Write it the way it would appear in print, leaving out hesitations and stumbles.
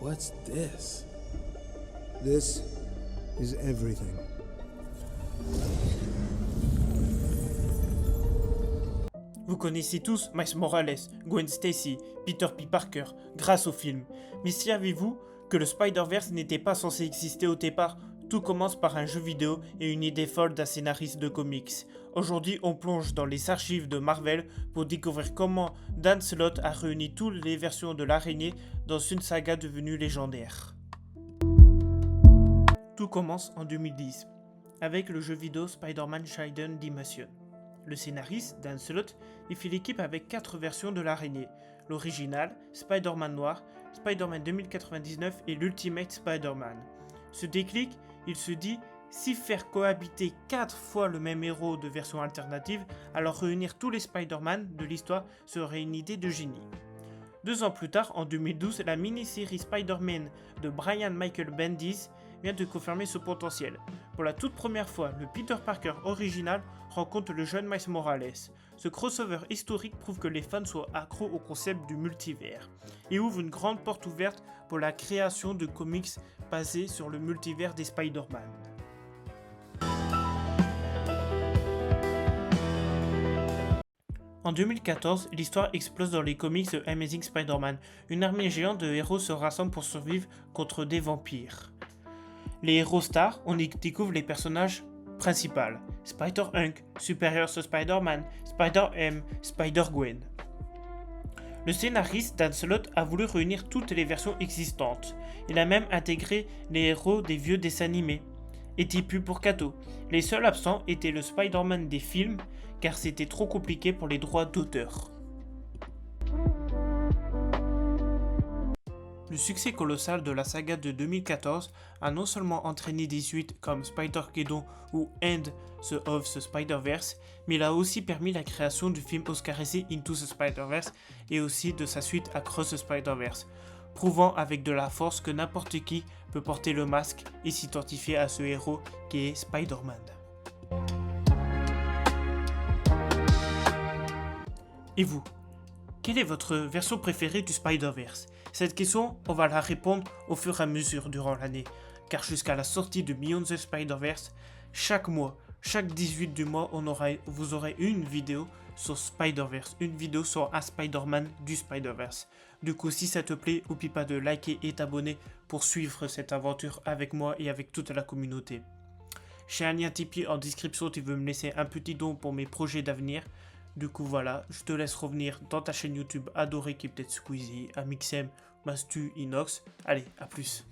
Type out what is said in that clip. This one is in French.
What's this? This is everything. Vous connaissez tous Miles Morales, Gwen Stacy, Peter P. Parker grâce au film. Mais savez-vous que le Spider-Verse n'était pas censé exister au départ? Tout commence par un jeu vidéo et une idée folle d'un scénariste de comics. Aujourd'hui, on plonge dans les archives de Marvel pour découvrir comment Dan Slott a réuni toutes les versions de l'araignée dans une saga devenue légendaire. Tout commence en 2010 avec le jeu vidéo Spider-Man Children's Dimension. Le scénariste, Dan Slott, y fait l'équipe avec 4 versions de l'araignée. L'original, Spider-Man Noir, Spider-Man 2099 et l'Ultimate Spider-Man. Ce déclic, il se dit, si faire cohabiter 4 fois le même héros de version alternative, alors réunir tous les Spider-Man de l'histoire serait une idée de génie. 2 ans plus tard, en 2012, la mini-série Spider-Man de Brian Michael Bendis vient de confirmer ce potentiel. Pour la toute première fois, le Peter Parker original rencontre le jeune Miles Morales. Ce crossover historique prouve que les fans sont accros au concept du multivers et ouvre une grande porte ouverte pour la création de comics basés sur le multivers des Spider-Man. En 2014, l'histoire explose dans les comics de Amazing Spider-Man. Une armée géante de héros se rassemble pour survivre contre des vampires. Les héros stars, on y découvre les personnages principaux. Spider-Hunk, Superior Spider-Man, Spider-M, Spider-Gwen. Le scénariste Dan Slott a voulu réunir toutes les versions existantes. Il a même intégré les héros des vieux dessins animés. Et plus pour Kato. Les seuls absents étaient le Spider-Man des films, car c'était trop compliqué pour les droits d'auteur. Le succès colossal de la saga de 2014 a non seulement entraîné des suites comme Spider-Geddon ou End of the Spider-Verse, mais il a aussi permis la création du film oscarisé Into the Spider-Verse et aussi de sa suite Across the Spider-Verse, prouvant avec de la force que n'importe qui peut porter le masque et s'identifier à ce héros qui est Spider-Man. Et vous, quelle est votre version préférée du Spider-Verse? Cette question, on va la répondre au fur et à mesure durant l'année, car jusqu'à la sortie de Beyond the Spider-Verse, chaque mois, chaque 18 du mois, vous aurez une vidéo sur Spider-Verse, une vidéo sur un Spider-Man du Spider-Verse. Du coup, si ça te plaît, n'oublie pas de liker et t'abonner pour suivre cette aventure avec moi et avec toute la communauté. J'ai un lien Tipeee en description, tu veux me laisser un petit don pour mes projets d'avenir. Du coup voilà, je te laisse revenir dans ta chaîne YouTube adorée qui est peut-être Squeezie, Amixem, Mastu, Inox. Allez, à plus.